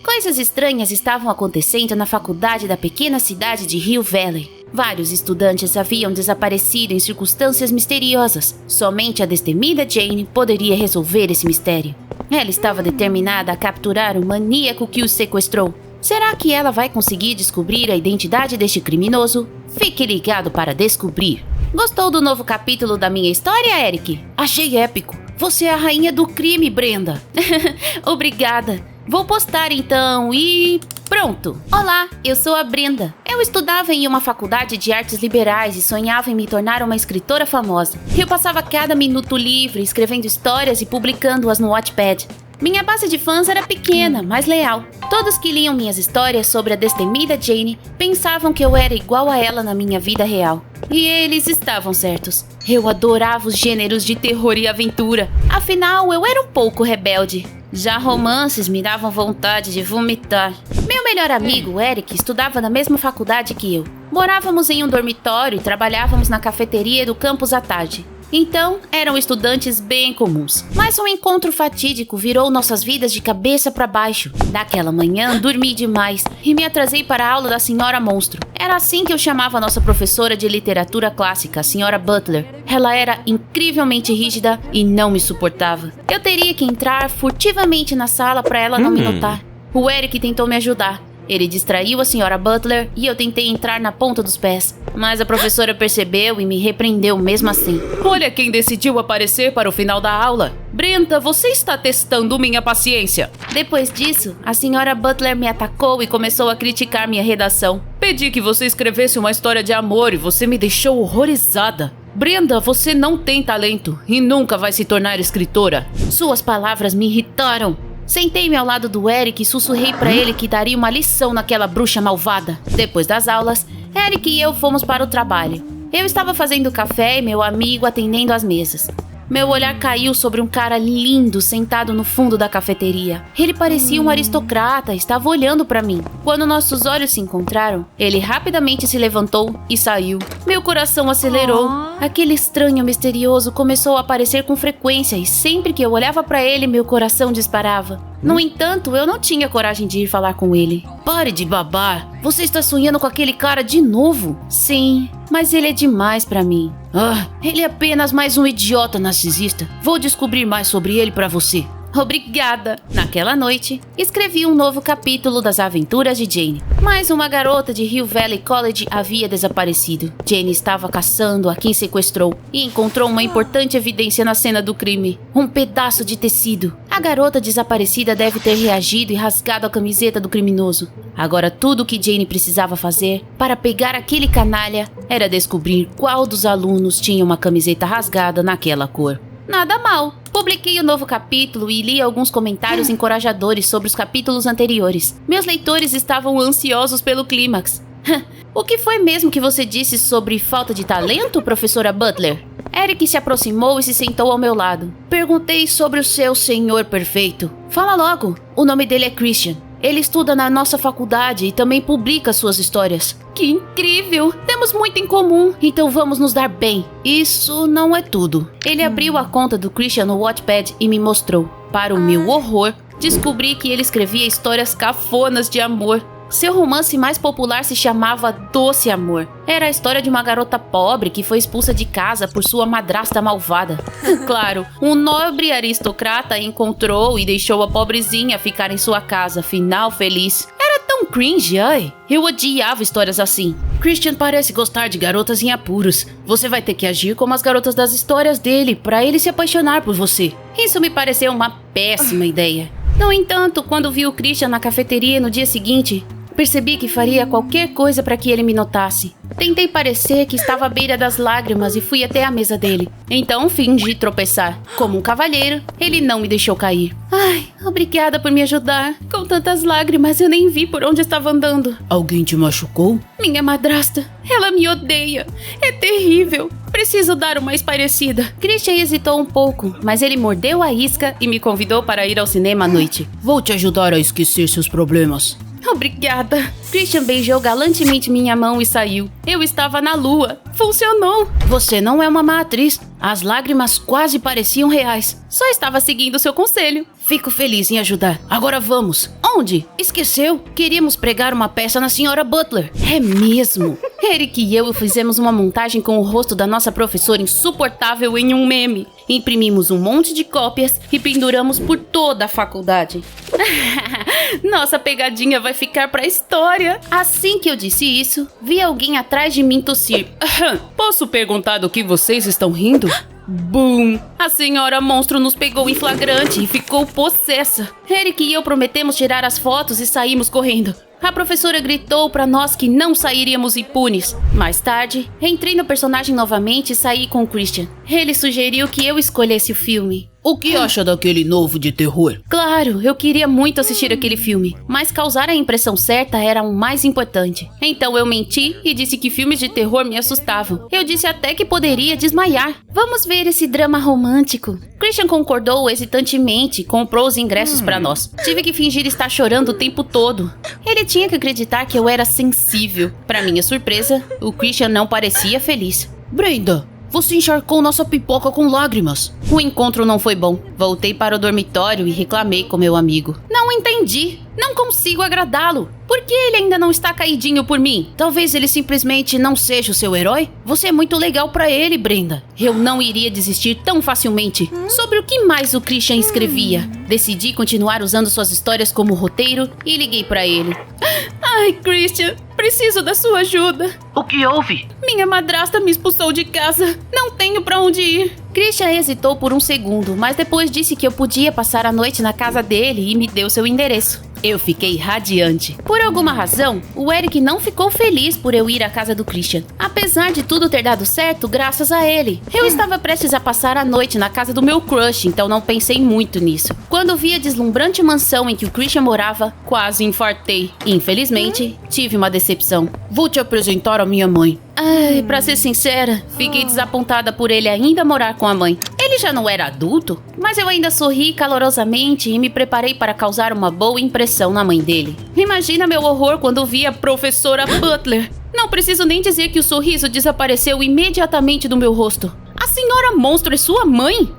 Coisas estranhas estavam acontecendo na faculdade da pequena cidade de Hill Valley. Vários estudantes haviam desaparecido em circunstâncias misteriosas. Somente a destemida Jane poderia resolver esse mistério. Ela estava determinada a capturar o maníaco que os sequestrou. Será que ela vai conseguir descobrir a identidade deste criminoso? Fique ligado para descobrir. Gostou do novo capítulo da minha história, Eric? Achei épico. Você é a rainha do crime, Brenda. Obrigada. Vou postar então e... pronto! Olá, eu sou a Brenda. Eu estudava em uma faculdade de artes liberais e sonhava em me tornar uma escritora famosa. Eu passava cada minuto livre escrevendo histórias e publicando-as no Wattpad. Minha base de fãs era pequena, mas leal. Todos que liam minhas histórias sobre a destemida Jane pensavam que eu era igual a ela na minha vida real. E eles estavam certos. Eu adorava os gêneros de terror e aventura. Afinal, eu era um pouco rebelde. Já romances me davam vontade de vomitar. Meu melhor amigo, Eric, estudava na mesma faculdade que eu. Morávamos em um dormitório e trabalhávamos na cafeteria do campus à tarde. Então, eram estudantes bem comuns. Mas um encontro fatídico virou nossas vidas de cabeça para baixo. Daquela manhã, dormi demais e me atrasei para a aula da Senhora Monstro. Era assim que eu chamava nossa professora de literatura clássica, a Senhora Butler. Ela era incrivelmente rígida e não me suportava. Eu teria que entrar furtivamente na sala para ela não me notar. O Eric tentou me ajudar. Ele distraiu a Senhora Butler e eu tentei entrar na ponta dos pés. Mas a professora percebeu e me repreendeu mesmo assim. Olha quem decidiu aparecer para o final da aula. Brenda, você está testando minha paciência. Depois disso, a Senhora Butler me atacou e começou a criticar minha redação. Pedi que você escrevesse uma história de amor e você me deixou horrorizada. Brenda, você não tem talento e nunca vai se tornar escritora. Suas palavras me irritaram. Sentei-me ao lado do Eric e sussurrei para ele que daria uma lição naquela bruxa malvada. Depois das aulas, Eric e eu fomos para o trabalho. Eu estava fazendo café e meu amigo atendendo às mesas. Meu olhar caiu sobre um cara lindo sentado no fundo da cafeteria. Ele parecia um aristocrata e estava olhando para mim. Quando nossos olhos se encontraram, ele rapidamente se levantou e saiu. Meu coração acelerou. Aquele estranho misterioso começou a aparecer com frequência e sempre que eu olhava para ele, meu coração disparava. No entanto, eu não tinha coragem de ir falar com ele. Pare de babar. Você está sonhando com aquele cara de novo? Sim, mas ele é demais pra mim. Ele é apenas mais um idiota narcisista. Vou descobrir mais sobre ele pra você. Obrigada! Naquela noite, escrevi um novo capítulo das aventuras de Jane. Mas uma garota de Hill Valley College havia desaparecido. Jane estava caçando a quem sequestrou e encontrou uma importante evidência na cena do crime. Um pedaço de tecido. A garota desaparecida deve ter reagido e rasgado a camiseta do criminoso. Agora tudo o que Jane precisava fazer para pegar aquele canalha era descobrir qual dos alunos tinha uma camiseta rasgada naquela cor. Nada mal. Publiquei o novo capítulo e li alguns comentários encorajadores sobre os capítulos anteriores. Meus leitores estavam ansiosos pelo clímax. O que foi mesmo que você disse sobre falta de talento, professora Butler? Eric se aproximou e se sentou ao meu lado. Perguntei sobre o seu senhor perfeito. Fala logo. O nome dele é Christian. Ele estuda na nossa faculdade e também publica suas histórias. Que incrível! Temos muito em comum, então vamos nos dar bem. Isso não é tudo. Ele abriu a conta do Christian no Wattpad e me mostrou. Para o meu horror, descobri que ele escrevia histórias cafonas de amor. Seu romance mais popular se chamava Doce Amor. Era a história de uma garota pobre que foi expulsa de casa por sua madrasta malvada. Claro, um nobre aristocrata a encontrou e deixou a pobrezinha ficar em sua casa, final feliz. Era tão cringe, ai. Eu odiava histórias assim. Christian parece gostar de garotas em apuros. Você vai ter que agir como as garotas das histórias dele, pra ele se apaixonar por você. Isso me pareceu uma péssima ideia. No entanto, quando vi o Christian na cafeteria no dia seguinte, percebi que faria qualquer coisa para que ele me notasse. Tentei parecer que estava à beira das lágrimas e fui até a mesa dele. Então fingi tropeçar. Como um cavalheiro, ele não me deixou cair. Ai, obrigada por me ajudar. Com tantas lágrimas, eu nem vi por onde estava andando. Alguém te machucou? Minha madrasta. Ela me odeia. É terrível. Preciso dar uma espairecida. Christian hesitou um pouco, mas ele mordeu a isca e me convidou para ir ao cinema à noite. Vou te ajudar a esquecer seus problemas. Obrigada. Christian beijou galantemente minha mão e saiu. Eu estava na lua. Funcionou. Você não é uma má atriz. As lágrimas quase pareciam reais. Só estava seguindo seu conselho. Fico feliz em ajudar. Agora vamos. Onde? Onde? Esqueceu? Queríamos pregar uma peça na Sra. Butler. É mesmo? Eric e eu fizemos uma montagem com o rosto da nossa professora insuportável em um meme. Imprimimos um monte de cópias e penduramos por toda a faculdade. Nossa pegadinha vai ficar pra história. Assim que eu disse isso, vi alguém atrás de mim tossir. Posso perguntar do que vocês estão rindo? Boom! A senhora monstro nos pegou em flagrante e ficou possessa. Eric e eu prometemos tirar as fotos e saímos correndo. A professora gritou pra nós que não sairíamos impunes. Mais tarde, entrei no personagem novamente e saí com o Christian. Ele sugeriu que eu escolhesse o filme. O que acha daquele novo de terror? Claro, eu queria muito assistir aquele filme, mas causar a impressão certa era o mais importante. Então eu menti e disse que filmes de terror me assustavam. Eu disse até que poderia desmaiar. Vamos ver esse drama romântico. Christian concordou hesitantemente e comprou os ingressos pra nós. Tive que fingir estar chorando o tempo todo. Ele tinha que acreditar que eu era sensível. Pra minha surpresa, o Christian não parecia feliz. Brenda, você encharcou nossa pipoca com lágrimas. O encontro não foi bom. Voltei para o dormitório e reclamei com meu amigo. Não entendi. Não consigo agradá-lo. Por que ele ainda não está caidinho por mim? Talvez ele simplesmente não seja o seu herói? Você é muito legal pra ele, Brenda. Eu não iria desistir tão facilmente. Sobre o que mais o Christian escrevia? Decidi continuar usando suas histórias como roteiro e liguei pra ele. Ai, Christian, preciso da sua ajuda. O que houve? Minha madrasta me expulsou de casa. Não tenho pra onde ir. Christian hesitou por um segundo, mas depois disse que eu podia passar a noite na casa dele e me deu seu endereço. Eu fiquei radiante. Por alguma razão, o Eric não ficou feliz por eu ir à casa do Christian. Apesar de tudo ter dado certo, graças a ele. Eu estava prestes a passar a noite na casa do meu crush, então não pensei muito nisso. Quando vi a deslumbrante mansão em que o Christian morava, quase infartei. Infelizmente, tive uma decepção. Vou te apresentar a minha mãe. Ai, pra ser sincera, fiquei desapontada por ele ainda morar com a mãe. Ele já não era adulto, mas eu ainda sorri calorosamente e me preparei para causar uma boa impressão na mãe dele. Imagina meu horror quando vi a professora Butler. Não preciso nem dizer que o sorriso desapareceu imediatamente do meu rosto. A senhora monstro é sua mãe?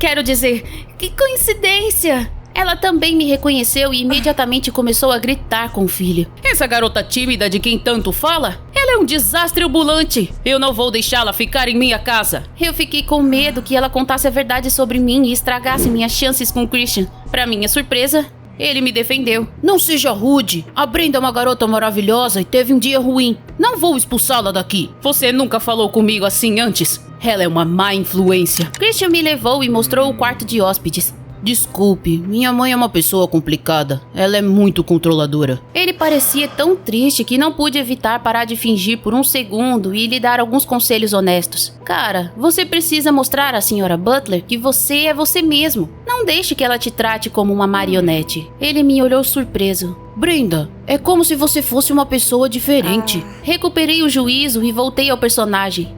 Quero dizer, que coincidência! Ela também me reconheceu e imediatamente começou a gritar com o filho. Essa garota tímida de quem tanto fala? Ela é um desastre ambulante. Eu não vou deixá-la ficar em minha casa. Eu fiquei com medo que ela contasse a verdade sobre mim e estragasse minhas chances com o Christian. Pra minha surpresa, ele me defendeu. Não seja rude. A Brenda é uma garota maravilhosa e teve um dia ruim. Não vou expulsá-la daqui. Você nunca falou comigo assim antes. Ela é uma má influência. Christian me levou e mostrou o quarto de hóspedes. Desculpe, minha mãe é uma pessoa complicada. Ela é muito controladora. Ele parecia tão triste que não pude evitar parar de fingir por um segundo e lhe dar alguns conselhos honestos. Cara, você precisa mostrar à Sra. Butler que você é você mesmo. Não deixe que ela te trate como uma marionete. Ele me olhou surpreso. Brenda, é como se você fosse uma pessoa diferente. Recuperei o juízo e voltei ao personagem.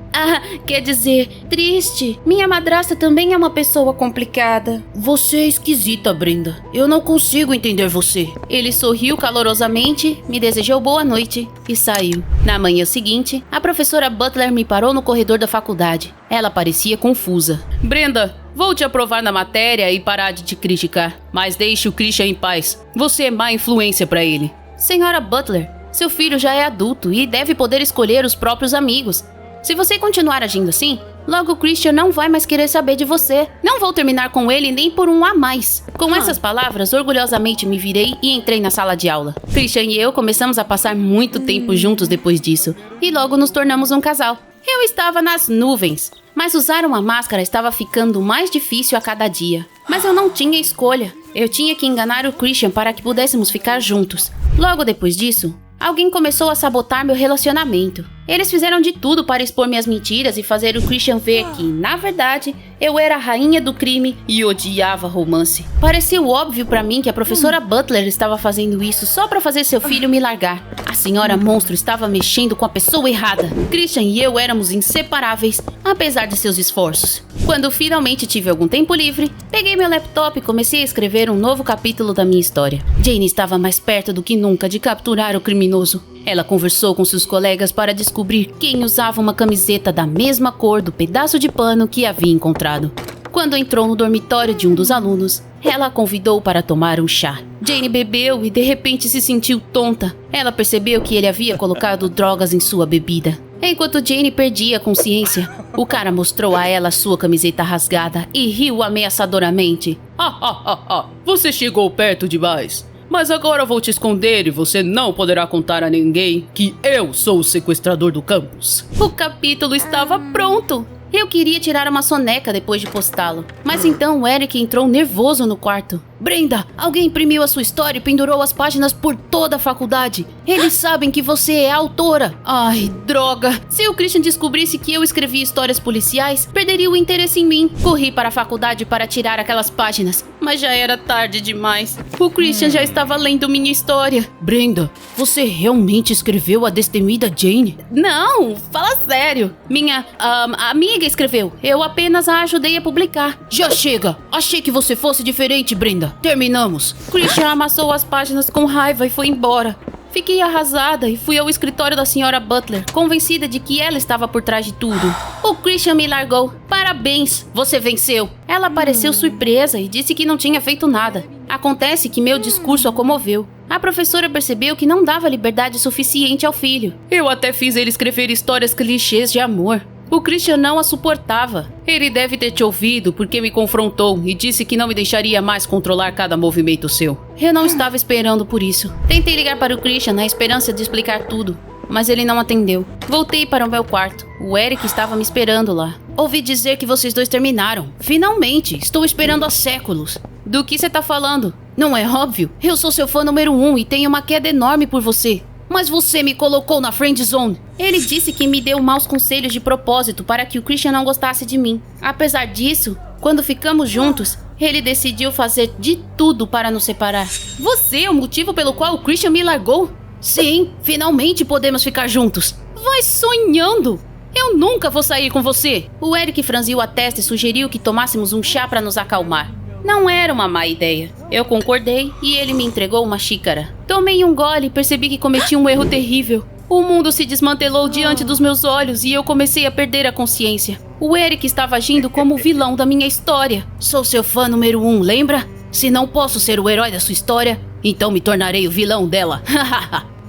Quer dizer, triste. Minha madrasta também é uma pessoa complicada. Você é esquisita, Brenda. Eu não consigo entender você. Ele sorriu calorosamente, me desejou boa noite e saiu. Na manhã seguinte, a professora Butler me parou no corredor da faculdade. Ela parecia confusa. Brenda, vou te aprovar na matéria e parar de te criticar. Mas deixe o Christian em paz. Você é má influência pra ele. Senhora Butler, seu filho já é adulto e deve poder escolher os próprios amigos. Se você continuar agindo assim, logo o Christian não vai mais querer saber de você. Não vou terminar com ele nem por um a mais. Com essas palavras, orgulhosamente me virei e entrei na sala de aula. Christian e eu começamos a passar muito tempo juntos depois disso, e logo nos tornamos um casal. Eu estava nas nuvens, mas usar uma máscara estava ficando mais difícil a cada dia. Mas eu não tinha escolha. Eu tinha que enganar o Christian para que pudéssemos ficar juntos. Logo depois disso, alguém começou a sabotar meu relacionamento. Eles fizeram de tudo para expor minhas mentiras e fazer o Christian ver que, na verdade, eu era a rainha do crime e odiava romance. Pareceu óbvio pra mim que a professora Butler estava fazendo isso só pra fazer seu filho me largar. A senhora monstro estava mexendo com a pessoa errada. Christian e eu éramos inseparáveis, apesar de seus esforços. Quando finalmente tive algum tempo livre, peguei meu laptop e comecei a escrever um novo capítulo da minha história. Jane estava mais perto do que nunca de capturar o criminoso. Ela conversou com seus colegas para descobrir quem usava uma camiseta da mesma cor do pedaço de pano que havia encontrado. Quando entrou no dormitório de um dos alunos, ela a convidou para tomar um chá. Jane bebeu e de repente se sentiu tonta. Ela percebeu que ele havia colocado drogas em sua bebida. Enquanto Jane perdia a consciência, o cara mostrou a ela sua camiseta rasgada e riu ameaçadoramente. Você chegou perto demais. Mas agora vou te esconder e você não poderá contar a ninguém que eu sou o sequestrador do campus. O capítulo estava pronto. Eu queria tirar uma soneca depois de postá-lo. Mas então o Eric entrou nervoso no quarto. Brenda, alguém imprimiu a sua história e pendurou as páginas por toda a faculdade. Eles sabem que você é a autora. Ai, droga. Se o Christian descobrisse que eu escrevi histórias policiais, perderia o interesse em mim. Corri para a faculdade para tirar aquelas páginas, mas já era tarde demais. O Christian já estava lendo minha história. Brenda, você realmente escreveu a destemida Jane? Não, fala sério. Minha amiga escreveu. Eu apenas a ajudei a publicar. Já chega. Achei que você fosse diferente, Brenda. Terminamos. Christian amassou as páginas com raiva e foi embora. Fiquei arrasada e fui ao escritório da senhora Butler, convencida de que ela estava por trás de tudo. O Christian me largou. Parabéns, você venceu. Ela pareceu surpresa e disse que não tinha feito nada. Acontece que meu discurso a comoveu. A professora percebeu que não dava liberdade suficiente ao filho. Eu até fiz ele escrever histórias clichês de amor. O Christian não a suportava. Ele deve ter te ouvido porque me confrontou e disse que não me deixaria mais controlar cada movimento seu. Eu não estava esperando por isso. Tentei ligar para o Christian na esperança de explicar tudo, mas ele não atendeu. Voltei para o meu quarto. O Eric estava me esperando lá. Ouvi dizer que vocês dois terminaram. Finalmente, estou esperando há séculos. Do que você tá falando? Não é óbvio? Eu sou seu fã número 1 e tenho uma queda enorme por você. Mas você me colocou na friend zone. Ele disse que me deu maus conselhos de propósito para que o Christian não gostasse de mim. Apesar disso, quando ficamos juntos, ele decidiu fazer de tudo para nos separar. Você é o motivo pelo qual o Christian me largou? Sim, finalmente podemos ficar juntos. Vai sonhando! Eu nunca vou sair com você. O Eric franziu a testa e sugeriu que tomássemos um chá para nos acalmar. Não era uma má ideia. Eu concordei e ele me entregou uma xícara. Tomei um gole e percebi que cometi um erro terrível. O mundo se desmantelou diante dos meus olhos e eu comecei a perder a consciência. O Eric estava agindo como o vilão da minha história. Sou seu fã número 1, lembra? Se não posso ser o herói da sua história, então me tornarei o vilão dela.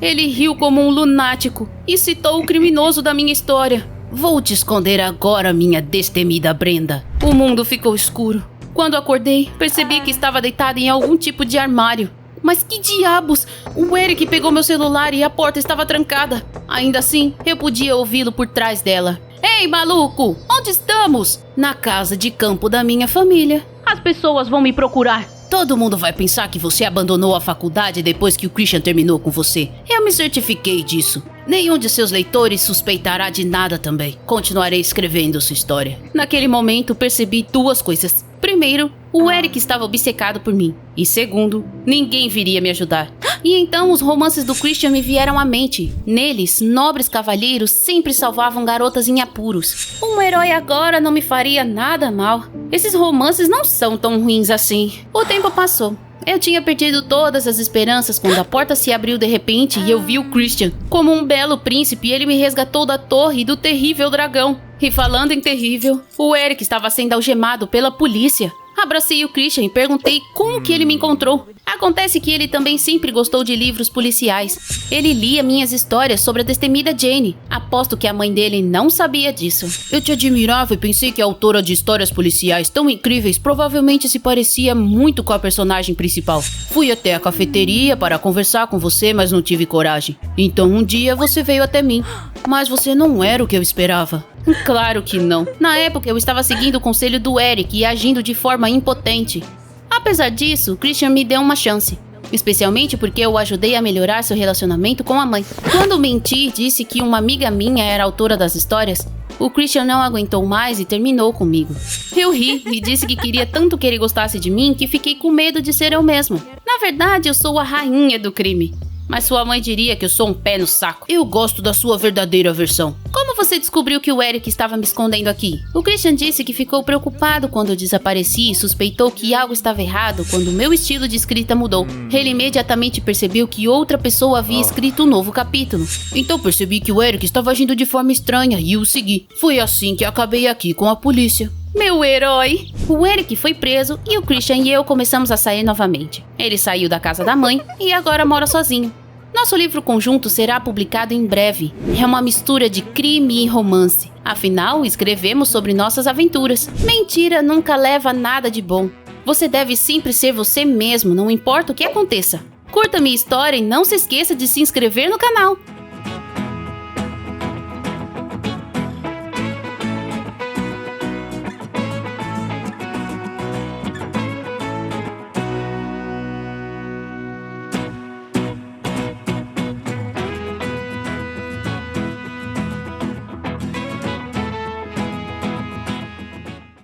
Ele riu como um lunático e citou o criminoso da minha história. Vou te esconder agora, minha destemida Brenda. O mundo ficou escuro. Quando acordei, percebi que estava deitada em algum tipo de armário. Mas que diabos! O Eric pegou meu celular e a porta estava trancada. Ainda assim, eu podia ouvi-lo por trás dela. Ei, maluco! Onde estamos? Na casa de campo da minha família. As pessoas vão me procurar. Todo mundo vai pensar que você abandonou a faculdade depois que o Christian terminou com você. Eu me certifiquei disso. Nenhum de seus leitores suspeitará de nada também. Continuarei escrevendo sua história. Naquele momento, percebi duas coisas. Primeiro, o Eric estava obcecado por mim. E segundo, ninguém viria me ajudar. E então os romances do Christian me vieram à mente. Neles, nobres cavalheiros sempre salvavam garotas em apuros. Um herói agora não me faria nada mal. Esses romances não são tão ruins assim. O tempo passou. Eu tinha perdido todas as esperanças quando a porta se abriu de repente e eu vi o Christian. Como um belo príncipe, ele me resgatou da torre e do terrível dragão. E falando em terrível, o Eric estava sendo algemado pela polícia. Abracei o Christian e perguntei como que ele me encontrou. Acontece que ele também sempre gostou de livros policiais. Ele lia minhas histórias sobre a destemida Jane. Aposto que a mãe dele não sabia disso. Eu te admirava e pensei que a autora de histórias policiais tão incríveis provavelmente se parecia muito com a personagem principal. Fui até a cafeteria para conversar com você, mas não tive coragem. Então um dia você veio até mim. Mas você não era o que eu esperava. Claro que não. Na época eu estava seguindo o conselho do Eric e agindo de forma impotente. Apesar disso, Christian me deu uma chance. Especialmente porque eu o ajudei a melhorar seu relacionamento com a mãe. Quando menti e disse que uma amiga minha era autora das histórias, o Christian não aguentou mais e terminou comigo. Eu ri e disse que queria tanto que ele gostasse de mim que fiquei com medo de ser eu mesma. Na verdade, eu sou a rainha do crime. Mas sua mãe diria que eu sou um pé no saco. Eu gosto da sua verdadeira versão. Como você descobriu que o Eric estava me escondendo aqui? O Christian disse que ficou preocupado quando eu desapareci e suspeitou que algo estava errado quando meu estilo de escrita mudou. Ele imediatamente percebeu que outra pessoa havia escrito um novo capítulo. Então percebi que o Eric estava agindo de forma estranha e o segui. Foi assim que acabei aqui com a polícia. Meu herói! O Eric foi preso e o Christian e eu começamos a sair novamente. Ele saiu da casa da mãe e agora mora sozinho. Nosso livro conjunto será publicado em breve. É uma mistura de crime e romance. Afinal, escrevemos sobre nossas aventuras. Mentira nunca leva a nada de bom. Você deve sempre ser você mesmo, não importa o que aconteça. Curta minha história e não se esqueça de se inscrever no canal.